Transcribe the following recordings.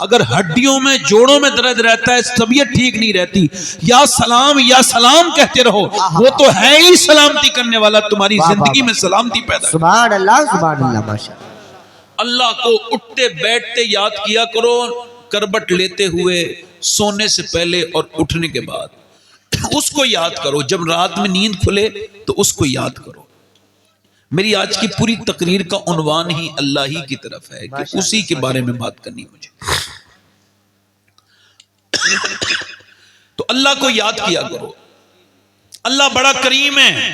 اگر ہڈیوں میں جوڑوں میں درد رہتا ہے، طبیعت ٹھیک نہیں رہتی، یا سلام کہتے رہو، وہ تو ہے ہی سلامتی کرنے والا، تمہاری زندگی میں سلامتی پیدا۔ سبحان اللہ ماشاءاللہ۔ اللہ کو اٹھتے بیٹھتے یاد کیا کرو، کربٹ لیتے ہوئے، سونے سے پہلے اور اٹھنے کے بعد اس کو یاد کرو، جب رات میں نیند کھلے تو اس کو یاد کرو۔ میری آج کی پوری تقریر کا عنوان ہی اللہ ہی کی طرف ہے کہ اسی کے بارے میں بات کرنی مجھے۔ تو اللہ کو یاد کیا کرو، اللہ بڑا کریم ہے،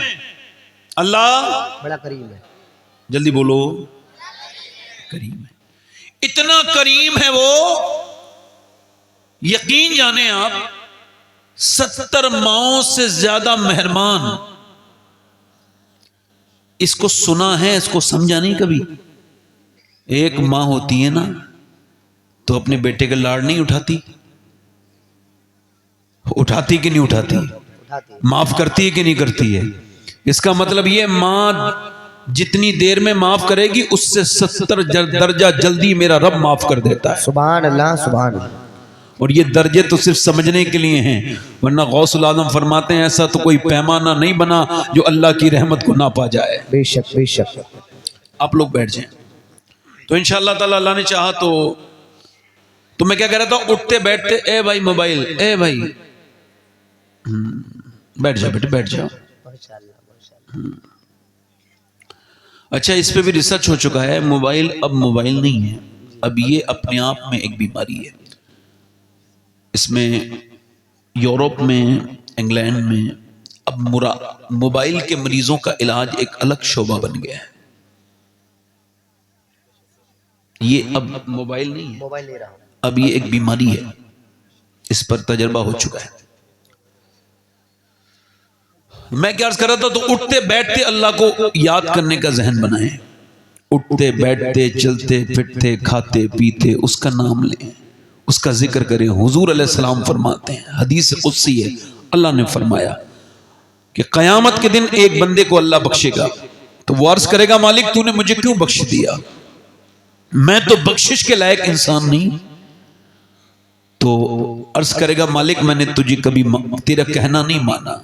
اللہ بڑا کریم ہے، جلدی بولو، کریم ہے، اتنا کریم ہے وہ، یقین جانیں آپ 70 ماؤں سے زیادہ مہربان۔ اس کو سنا ہے، اس کو سمجھا نہیں کبھی؟ ایک ماں ہوتی ہے نا تو اپنے بیٹے کا لاڑ نہیں اٹھاتی؟ اٹھاتی کہ نہیں اٹھاتی؟ معاف کرتی ہے کہ نہیں کرتی ہے؟ اس کا مطلب یہ ماں جتنی دیر میں معاف کرے گی اس سے 70 درجہ جلدی میرا رب معاف کر دیتا ہے۔ سبحان اللہ سبحان اللہ۔ اور یہ درجے تو صرف سمجھنے کے لیے ہیں، ورنہ غوث العظم فرماتے ہیں ایسا تو کوئی پیمانہ نہیں بنا جو اللہ کی رحمت کو نہ پا جائے۔ بے شک بے شک۔ آپ لوگ بیٹھ جائیں تو انشاءاللہ تعالی اللہ نے چاہا تو میں کیا کہہ رہا تھا، اٹھتے بیٹھتے اے بھائی موبائل، اے بھائی بیٹھ جاؤ بیٹے بیٹھ جاؤ۔ اچھا اس پہ بھی ریسرچ ہو چکا ہے، موبائل اب موبائل نہیں ہے، اب یہ اپنے آپ میں ایک بیماری ہے۔ اس میں یورپ میں، انگلینڈ میں اب موبائل کے مریضوں کا علاج ایک الگ شعبہ بن گیا ہے۔ یہ اب موبائل نہیں ہے، موبائل لے رہا ہوں، اب یہ ایک بیماری ہے، اس پر تجربہ ہو چکا ہے۔ میں کیا عرض کر رہا تھا، تو اٹھتے بیٹھتے اللہ کو یاد کرنے کا ذہن بنائیں، اٹھتے بیٹھتے چلتے پھرتے کھاتے پیتے اس کا نام لیں، اس کا ذکر کریں۔ حضور علیہ السلام فرماتے ہیں، حدیث قدسی ہے، اللہ نے فرمایا کہ قیامت کے دن ایک بندے کو اللہ بخشے گا تو وہ عرض کرے گا مالک تو نے مجھے کیوں بخش دیا، میں تو بخشش کے لائق انسان نہیں۔ تو عرض کرے گا مالک میں نے تجھے کبھی تیرا کہنا نہیں مانا،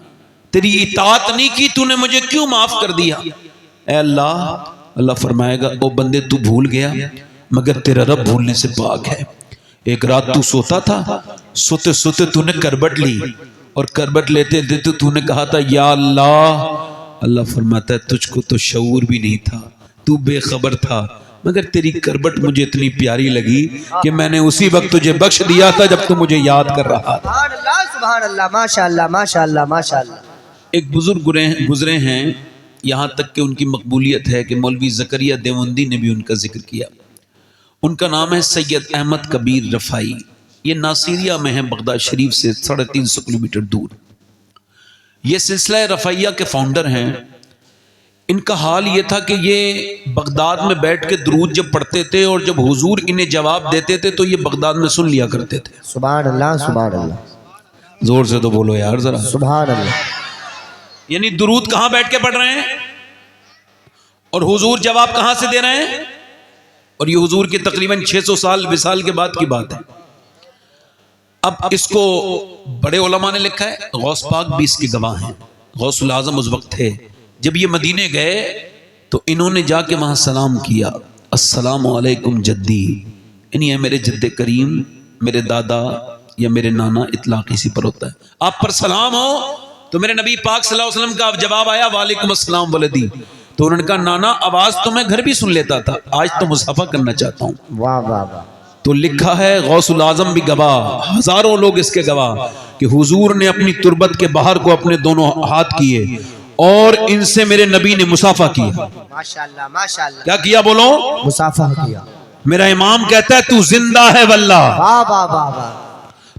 تیری اطاعت نہیں کی، تو نے مجھے کیوں معاف کر دیا اے اللہ؟ اللہ فرمائے گا او بندے تو بھول گیا مگر تیرا رب بھولنے سے پاک ہے۔ ایک رات تو سوتا تھا، سوتے سوتے تو نے کربٹ لی، اور کربٹ لیتے لیتے تو نے کہا تھا یا اللہ۔ اللہ فرماتا ہے تجھ کو تو شعور بھی نہیں تھا، تو بے خبر تھا، مگر تیری کربٹ مجھے اتنی پیاری لگی کہ میں نے اسی وقت تجھے بخش دیا تھا جب تو مجھے یاد کر رہا تھا۔ سبحان اللہ سبحان اللہ ماشاءاللہ ماشاءاللہ ماشاءاللہ۔ ایک بزرگ گزرے ہیں، یہاں تک کہ ان کی مقبولیت ہے کہ مولوی زکریا دیوبندی نے بھی ان کا ذکر کیا۔ ان کا نام ہے سید احمد کبیر رفائی، یہ ناصیریہ میں ہے، بغداد شریف سے 350 کلومیٹر دور۔ یہ سلسلہ رفائیہ کے فاؤنڈر ہیں۔ ان کا حال یہ تھا کہ یہ بغداد میں بیٹھ کے درود جب پڑھتے تھے اور جب حضور انہیں جواب دیتے تھے تو یہ بغداد میں سن لیا کرتے تھے۔ سبحان اللہ سبحان اللہ، زور سے تو بولو یار ذرا۔ سبحان اللہ۔ یعنی درود کہاں بیٹھ کے پڑھ رہے ہیں اور حضور جواب کہاں سے دے رہے ہیں، اور یہ حضور کی تقریباً 600 سال وصال کے بعد کی بات ہے۔ اب اس کو بڑے علماء نے لکھا ہے، غوث پاک بھی اس کے گواہ ہیں، غوث العظم اس وقت تھے جب یہ مدینے گئے تو انہوں نے جا کے وہاں سلام کیا، السلام علیکم جدی، یعنی ہے میرے جد کریم، میرے دادا یا میرے نانا، اطلاق اسی پر ہوتا ہے۔ آپ پر سلام ہو تو میرے نبی پاک صلی اللہ علیہ وسلم کا جواب آیا وعلیکم السلام ولدی، تو انہوں نے کہا نانا آواز تو میں گھر بھی سن لیتا تھا، آج تو مصافحہ کرنا چاہتا ہوں۔ واہ واہ واہ۔ تو لکھا ہے غوث العظم بھی گواہ، ہزاروں لوگ اس کے گواہ کہ حضور نے اپنی تربت کے باہر کو اپنے دونوں ہاتھ کیے اور ان سے میرے نبی نے مصافحہ کیا۔ ماشاءاللہ ماشاءاللہ۔ کیا کیا بولو؟ مصافحہ کیا۔ میرا امام کہتا ہے تو زندہ ہے واللہ، واہ واہ واہ واہ،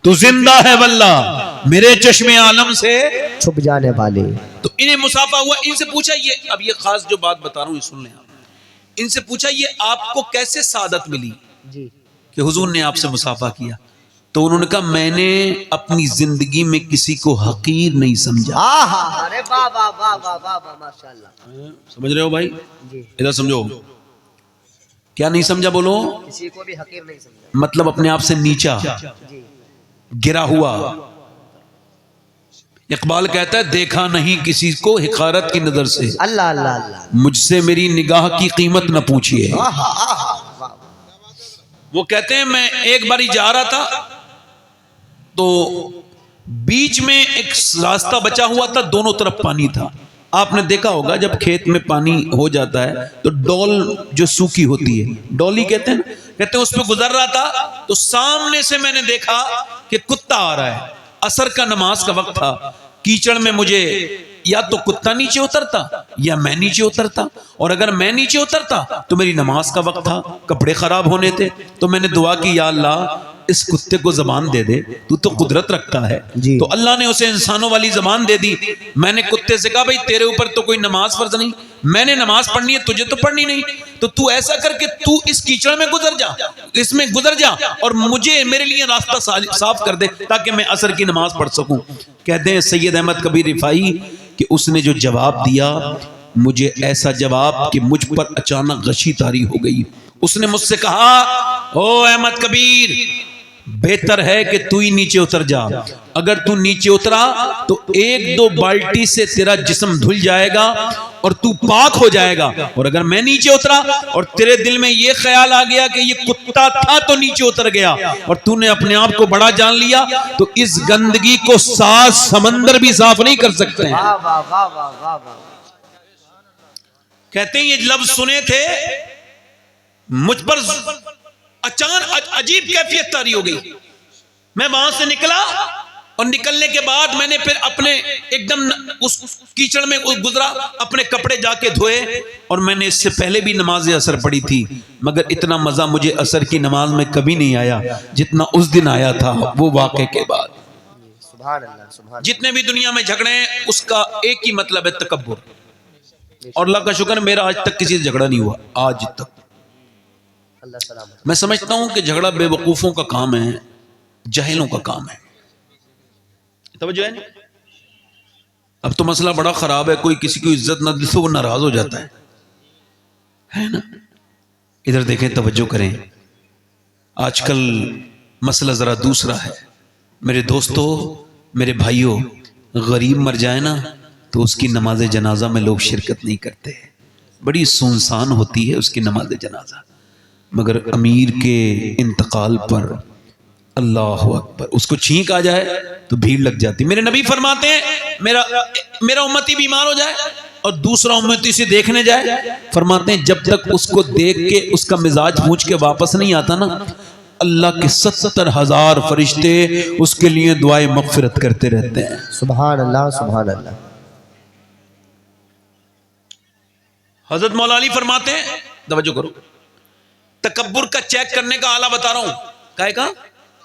تو زندہ ہے واللہ، میرے چشم عالم سے چھپ جانے والے۔ تو انہیں مصافحہ ہوا۔ ان سے پوچھا، یہ اب یہ خاص جو بات بتا رہا ہوں یہ سن لیں آپ، ان سے پوچھا یہ آپ کو کیسے سعادت ملی جی، کہ حضور نے آپ سے مصافحہ کیا؟ تو انہوں نے کہا میں نے اپنی زندگی میں کسی کو حقیر نہیں سمجھا۔ ارے واہ واہ واہ واہ واہ واہ ماشاءاللہ۔ سمجھ رہے ہو بھائی؟ جی ادھر سمجھو، کیا نہیں سمجھا بولو؟ کسی کو بھی حقیر نہیں سمجھا. مطلب اپنے آپ سے نیچا جی. گرا ہوا. اقبال کہتا ہے دیکھا نہیں کسی کو حقارت کی نظر سے، اللہ اللہ اللہ. مجھ سے میری نگاہ کی قیمت نہ پوچھیے. آہا آہا. واہ. وہ کہتے ہیں میں ایک باری جا رہا تھا تو بیچ میں ایک راستہ بچا ہوا تھا، دونوں طرف پانی تھا. آپ نے دیکھا ہوگا جب کھیت میں پانی ہو جاتا ہے تو ڈول جو سوکھی ہوتی ہے، ڈولی کہتے ہیں، کہتے ہیں اس پہ گزر رہا تھا تو سامنے سے میں نے دیکھا کہ کتا آ رہا ہے. عصر کا نماز کا وقت تھا. کیچڑ میں مجھے یا تو کتا نیچے اترتا یا میں نیچے اترتا، اور اگر میں نیچے اترتا تو میری نماز کا وقت تھا، کپڑے خراب ہونے تھے. تو میں نے دعا کی یا اللہ اس کتے کو زبان دے دے، تو قدرت رکھتا ہے. جی. تو اللہ نے اسے انسانوں والی زبان دے دی. میں نے کتے سے کہا بھائی تیرے اوپر تو کوئی نماز فرض نہیں، میں نے نماز پڑھنی ہے، تجھے تو پڑھنی نہیں، تو تو ایسا کر کے تو اس کیچڑ میں گزر جا، اس میں گزر جا اور مجھے میرے لیے راستہ صاف کر دے تاکہ میں عصر کی نماز پڑھ سکوں. کہتے ہیں سید احمد کبیر رفاعی کہ اس نے جو جواب دیا مجھے ایسا جواب کہ مجھ پر اچانک غشی طاری ہو گئی. اس نے مجھ سے کہا او احمد کبیر بہتر ہے کہ تو ہی نیچے اتر جا. اگر تو نیچے اترا تو ایک دو بالٹی سے تیرا جسم دھل جائے گا اور تو پاک ہو جائے گا، اور اگر میں نیچے اترا اور تیرے دل میں یہ خیال آ گیا کہ یہ کتا تھا تو نیچے اتر گیا اور تو نے اپنے آپ کو بڑا جان لیا، تو اس گندگی کو 7 سمندر بھی صاف نہیں کر سکتے ہیں. واہ واہ واہ واہ واہ واہ. کہتے ہیں یہ لفظ سنے تھے مجھ پر اچانک عجیب کیفیت طاری ہو گئی. میں وہاں سے نکلا اور نکلنے کے بعد میں نے پھر اپنے ایک دم اس کیچڑ میں گزرا، اپنے کپڑے جا کے دھوئے، اور میں نے اس سے پہلے بھی نماز عصر پڑھی تھی مگر اتنا مزہ مجھے عصر کی نماز میں کبھی نہیں آیا جتنا اس دن آیا تھا وہ واقعے کے بعد. سبحان اللہ سبحان. جتنے بھی دنیا میں جھگڑے ہیں اس کا ایک ہی مطلب ہے تکبر. اور اللہ کا شکر میرا آج تک کسی سے جھگڑا نہیں ہوا آج تک. اللہ سلامت. میں سمجھتا ہوں کہ جھگڑا بے وقوفوں کا کام ہے، جاہلوں کا کام ہے. توجہ ہے نہیں؟ اب تو مسئلہ بڑا خراب ہے، کوئی کسی کو عزت نہ دے تو وہ ناراض ہو جاتا ہے نا. ادھر دیکھیں توجہ کریں. آج کل مسئلہ ذرا دوسرا ہے. میرے دوستو میرے بھائیوں، غریب مر جائے نا تو اس کی نماز جنازہ میں لوگ شرکت نہیں کرتے، بڑی سنسان ہوتی ہے اس کی نماز جنازہ. مگر امیر کے انتقال پر اللہ اکبر اس کو چھینک آ جائے تو بھیڑ لگ جاتی. میرے نبی فرماتے ہیں میرا امتی بیمار ہو جائے اور دوسرا امتی سے دیکھنے جائے، فرماتے ہیں جب تک اس کو دیکھ کے اس کا مزاج پوچھ کے واپس نہیں آتا نا، اللہ کے 70,000 فرشتے اس کے لیے دعائیں مغفرت کرتے رہتے ہیں. سبحان اللہ سبحان اللہ. حضرت مولا علی فرماتے ہیں، توجہ کرو، تکبر کا چیک کرنے کا آلہ بتا رہا ہوں. کہے کا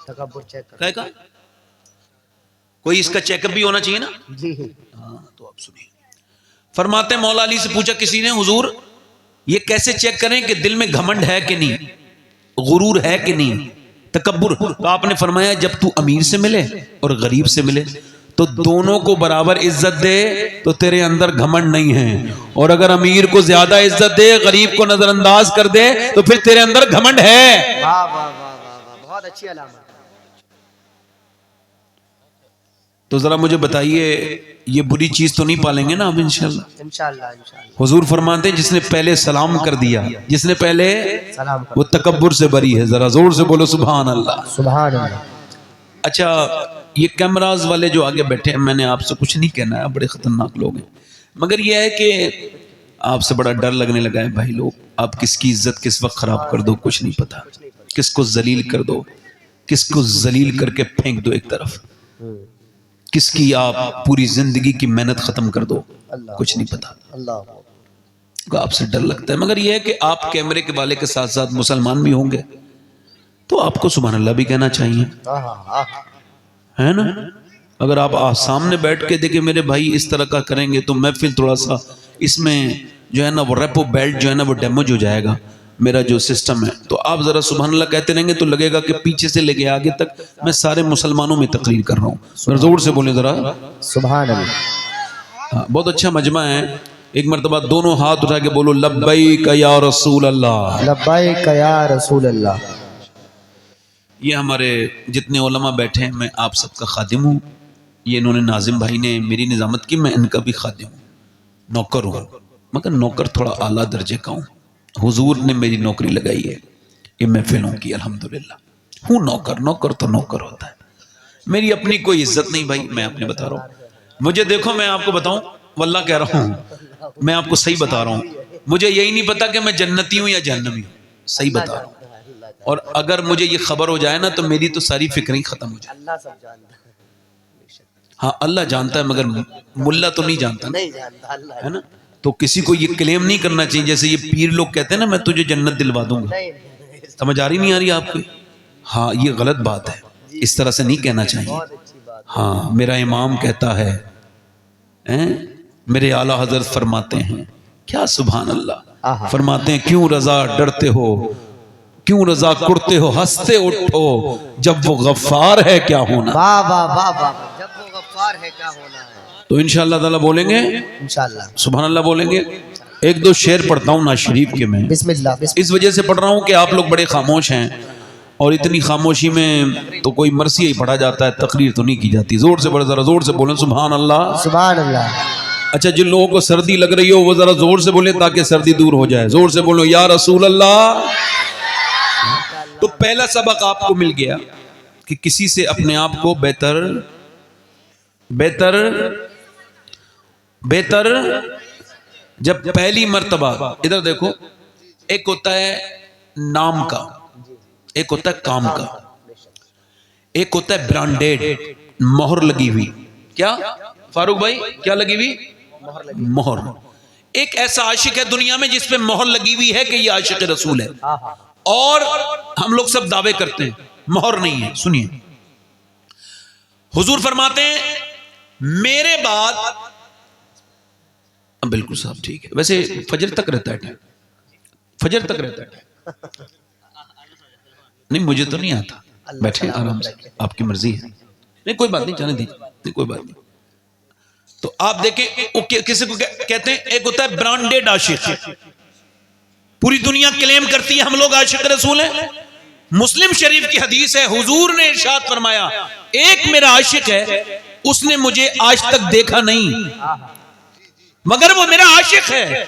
تکبر چیک کر. کہے کا کوئی اس کا چیک اپ بھی ہونا چاہیے نا. جی. ہاں تو آپ سنیے. فرماتے ہیں مولا علی سے پوچھا کسی نے حضور یہ کیسے چیک کریں کہ دل میں گھمنڈ ہے کہ نہیں، غرور ہے کہ نہیں، تکبر. تو آپ نے فرمایا جب تو امیر سے ملے اور غریب سے ملے تو دونوں کو برابر عزت دے تو تیرے اندر گھمنڈ نہیں ہے، اور اگر امیر کو زیادہ عزت دے غریب کو نظر انداز کر دے تو پھر تیرے اندر گھمنڈ ہے. واہ واہ واہ واہ. بہت اچھی علامت. تو ذرا مجھے بتائیے یہ بری چیز تو نہیں پالیں گے نا اب انشاءاللہ؟ انشاءاللہ انشاءاللہ. حضور فرماتے ہیں جس نے پہلے سلام کر دیا، جس نے پہلے سلام کر. وہ تکبر سے بری ہے. ذرا زور سے بولو سبحان اللہ. سبحان اللہ. اچھا یہ کیمراز والے جو آگے بیٹھے ہیں میں نے آپ سے کچھ نہیں کہنا ہے، بڑے خطرناک لوگ ہیں، مگر یہ ہے کہ آپ سے بڑا ڈر لگنے لگا ہے بھائی لوگ. آپ کس کی عزت کس وقت خراب کر دو کچھ نہیں پتا، کس کو ذلیل کر دو، کس کو ذلیل کر کے پھینک دو ایک طرف، کس کی آپ پوری زندگی کی محنت ختم کر دو، کچھ نہیں پتا. اللہ آپ سے ڈر لگتا ہے. مگر یہ ہے کہ آپ کیمرے کے والے کے ساتھ ساتھ مسلمان بھی ہوں گے تو آپ کو سبحان اللہ بھی کہنا چاہیے، ہے نا. اگر آپ سامنے بیٹھ کے دیکھیں میرے بھائی اس طرح کا کریں گے تو محفل تھوڑا سا اس میں جو ہے نا وہ ریپو بیلٹ جو ہے نا وہ ڈیمیج ہو جائے گا میرا جو سسٹم ہے. تو آپ ذرا سبحان اللہ کہتے رہیں گے تو لگے گا کہ پیچھے سے لے کے آگے تک میں سارے مسلمانوں میں تقریر کر رہا ہوں. زور سے بولیں ذرا سبحان اللہ. بہت اچھا مجمع ہے ایک مرتبہ دونوں ہاتھ اٹھا کے بولو لبیک یا رسول اللہ. لبیک یا رسول اللہ. یہ ہمارے جتنے علماء بیٹھے ہیں میں آپ سب کا خادم ہوں. یہ انہوں نے ناظم بھائی نے میری نظامت کی، میں ان کا بھی خادم ہوں، نوکر ہوں، مگر نوکر تھوڑا اعلیٰ درجے کا ہوں. حضور نے میری نوکری لگائی ہے یہ محفلوں کی، الحمدللہ ہوں نوکر. نوکر تو نوکر ہوتا ہے، میری اپنی کوئی عزت نہیں بھائی. میں اپنے بتا رہا ہوں، مجھے دیکھو میں آپ کو بتاؤں واللہ کہہ رہا ہوں، میں آپ کو صحیح بتا رہا ہوں، مجھے یہی نہیں پتا کہ میں جنتی ہوں یا جہنمی ہوں، صحیح بتا رہا ہوں. اور اگر مجھے یہ خبر ہو جائے نا تو میری تو ساری فکریں ختم ہو جائیں. اللہ سب جانتا ہے. ہاں اللہ جانتا ہے مگر ملا تو نہیں جانتا نا، نہیں جانتا اللہ. ہے نا. تو کسی کو یہ کلیم نہیں کرنا چاہیے جیسے یہ پیر لوگ کہتے ہیں نا میں تجھے جنت دلوا دوں گا. سمجھ آ رہی نہیں آ رہی آپ کو؟ ہاں یہ غلط بات ہے، اس طرح سے نہیں کہنا چاہیے. بہت اچھی بات. ہاں میرا امام کہتا ہے، میرے اعلیٰ حضرت فرماتے ہیں، کیا سبحان اللہ، فرماتے ہیں کیوں رضا ڈرتے ہو، کیوں رضا کرتے ہو، ہنستے اٹھو جب وہ غفار ہے کیا ہونا. واہ واہ واہ واہ. جب وہ غفار ہے کیا ہونا ہے. تو انشاءاللہ تعالیٰ بولیں گے، انشاءاللہ. سبحان اللہ بولیں گے. ایک دو شعر پڑھتا ہوں ناز شریف کے میں، بسم اللہ. اس وجہ سے پڑھ رہا ہوں کہ آپ لوگ بڑے خاموش ہیں اور اتنی خاموشی میں تو کوئی مرثیہ ہی پڑھا جاتا ہے، تقریر تو نہیں کی جاتی. زور سے بڑے ذرا زور سے بولیں سبحان اللہ. سبحان اللہ. اچھا جن لوگوں کو سردی لگ رہی ہو وہ ذرا زور سے بولیں تاکہ سردی دور ہو جائے. زور سے بولو یا رسول اللہ. تو پہلا سبق آپ کو مل گیا کہ کسی سے اپنے آپ کو بہتر جب پہلی مرتبہ، ادھر دیکھو، ایک ہوتا ہے نام کا، ایک ہوتا ہے کام کا، ایک ہوتا ہے برانڈیڈ، مہر لگی ہوئی. کیا فاروق بھائی کیا لگی ہوئی؟ مہر. ایک ایسا عاشق ہے دنیا میں جس پہ مہر لگی ہوئی ہے کہ یہ عاشق رسول ہے، اور ہم لوگ سب دعوے کرتے ہیں مہر نہیں ہے. سنیے حضور فرماتے ہیں میرے بعد، بالکل صاحب ٹھیک ہے، ویسے فجر تک رہتا ہے ٹائم، فجر تک رہتا ہے نہیں مجھے تو نہیں آتا. بیٹھے آرام سے، آپ کی مرضی ہے. نہیں کوئی بات نہیں، جانے دیجیے، نہیں کوئی بات نہیں. تو آپ دیکھیں کسی کو کہتے ہیں ایک ہوتا ہے برانڈیڈ عاشق، پوری دنیا کلیم کرتی ہے ہم لوگ عاشق رسول ہیں. مسلم شریف کی حدیث ہے، حضور نے ارشاد فرمایا ایک میرا عاشق ہے اس نے مجھے آج تک دیکھا نہیں مگر وہ میرا عاشق ہے،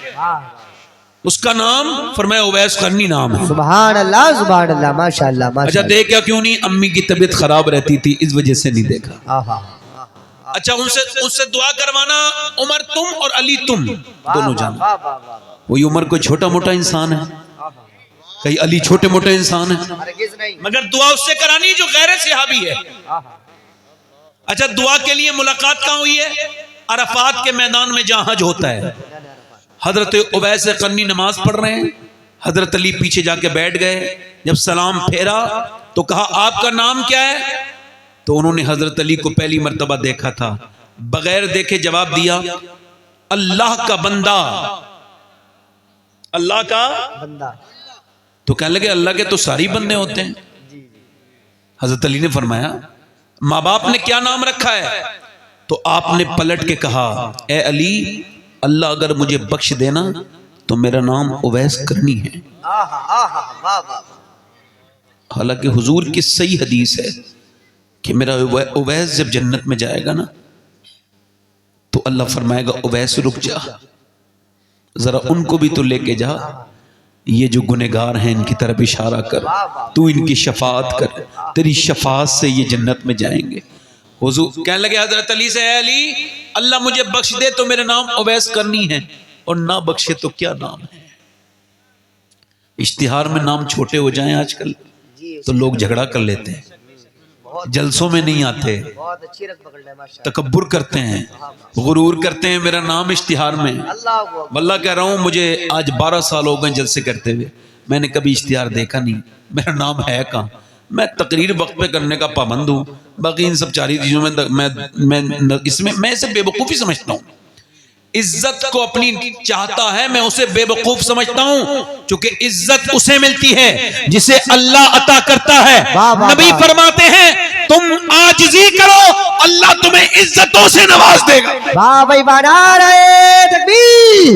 اس کا نام فرمایا اویس قرنی نام ہے. سبحان اللہ سبحان اللہ. ماشاءاللہ اچھا ماشاءاللہ. دیکھا کیوں نہیں؟ امی کی طبیعت خراب رہتی تھی اس وجہ سے نہیں دیکھا. اچھا ان سے دعا کروانا، عمر تم اور علی تم دونوں جانا. وہی عمر کوئی چھوٹا موٹا انسان ہے، کہیں علی چھوٹے موٹے انسان ہے، مگر دعا اس سے کرانی جو غیر صحابی ہے. اچھا دعا کے لیے ملاقات کہاں ہوئی ہے؟ عرفات کے میدان میں جہاں حج ہوتا ہے. حضرت اویس قرنی نماز پڑھ رہے ہیں، حضرت علی پیچھے جا کے بیٹھ گئے. جب سلام پھیرا تو کہا آپ کا نام کیا ہے؟ تو انہوں نے حضرت علی کو پہلی مرتبہ دیکھا تھا، بغیر دیکھے جواب دیا اللہ کا بندہ، اللہ کا بندہ. تو کہنے لگے اللہ کے تو ساری بندے ہوتے ہیں. حضرت علی نے فرمایا ماں باپ نے کیا نام رکھا ہے؟ تو آپ نے پلٹ کے کہا اے علی اللہ اگر مجھے بخش دینا تو میرا نام اویس کرنی ہے. حالانکہ حضور کی صحیح حدیث ہے کہ میرا اویس جب جنت میں جائے گا نا تو اللہ فرمائے گا اویس رک جا، ذرا ان کو بھی تو لے کے جا، یہ جو گنہگار ہیں ان کی طرف اشارہ کر، تو ان کی شفاعت کر، تیری شفاعت سے یہ جنت میں جائیں گے. حضور کہنے لگے حضرت علی سے اے علی اللہ مجھے بخش دے تو میرا نام اویس کرنی ہے، اور نہ بخشے تو کیا نام ہے. اشتہار میں نام چھوٹے ہو جائیں آج کل تو لوگ جھگڑا کر لیتے ہیں، جلسوں میں نہیں آتے، تکبر کرتے ہیں، غرور کرتے ہیں میرا نام اشتہار میں. واللہ کہہ رہا ہوں مجھے آج 12 سال ہو گئے جلسے کرتے ہوئے، میں نے کبھی اشتہار دیکھا نہیں، میرا نام ہے کہاں. میں تقریر وقت پہ کرنے کا پابند ہوں، باقی ان سب چاری چیزوں میں اسے بے وقوفی سمجھتا ہوں. عزت کو اپنی چاہتا ہے میں اسے بے وقوف سمجھتا ہوں، چونکہ عزت اسے ملتی ہے جسے اللہ عطا کرتا ہے. نبی فرماتے ہیں تم عاجزی کرو اللہ تمہیں عزتوں سے نواز دے گا. واہ بھائی واہ، نعرہ تکبیر،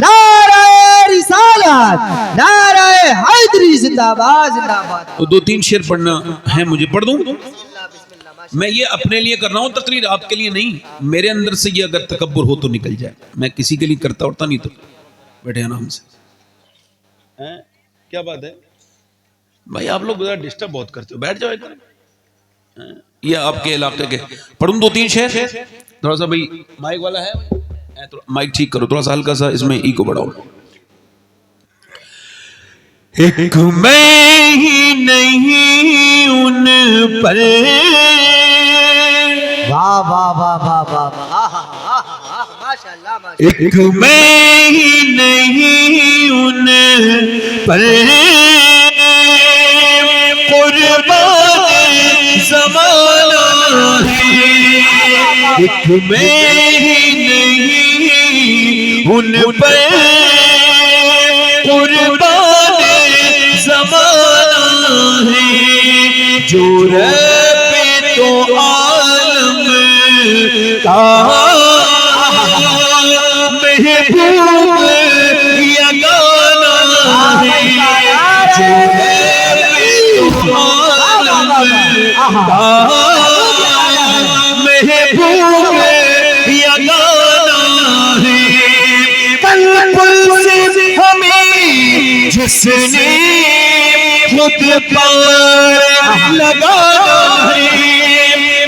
نعرہ رسالت، نعرہ حیدری، زندہ باد زندہ باد. تو 2-3 شعر پڑھنا ہے مجھے، پڑھ دوں؟ میں یہ اپنے لیے کر رہا ہوں تقریر، آپ کے لیے نہیں. میرے اندر سے یہ اگر تکبر ہو تو نکل جائے. میں کسی کے لیے کرتا ہوتا نہیں. تو بیٹھے آرام سے. کیا بات ہے بھائی، آپ لوگ ڈسٹرب بہت کرتے ہو، بیٹھ جاؤ. یہ آپ کے علاقے کے پڑھوں 2-3 شعر. تھوڑا سا بھائی مائک والا ہے، مائک ٹھیک کرو تھوڑا سا، ہلکا سا اس میں ای کو بڑھاؤ. ایک میں ہی نہیں ان پر، واہ واہ واہ واہ واہ واہ، ماشاءاللہ ماشاءاللہ. ایک میں ہی نہیں ان پر قربان زمانہ ہے. ایک میں ہی نہیں ان پر قربان زمانہ ہے. جو رب تو عالم کا محبوب یگانہ ہے. جو رب تو عالم کا محبوب یگانہ ہے. قلب سے ہمیں جس نے خود پار لگانا ہے.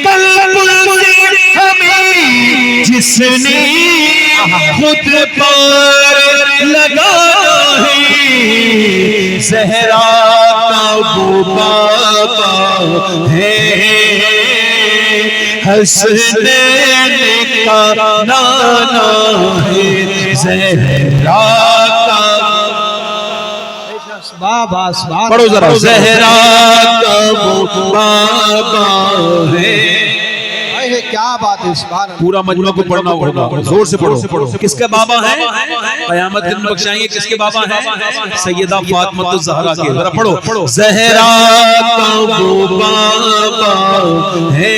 قلب سے ہمیں جس نے خود پار لگانا ہے. زہرا کا وہ بابا ہے، حسنین کا نانا ہے. زہرا کا پڑھو ذرا. زہرا کا وہ بابا ہے. کیا بات ہے، سبحان اللہ. پورا مجمع کو پڑھنا ہوگا، زور سے پڑھو. کس کے بابا ہیں؟ قیامت دن بخشائیں گے. کس کے بابا ہیں؟ سیدہ فاطمہ الزہرا کے. ذرا پڑھو. زہرا کا وہ بابا ہے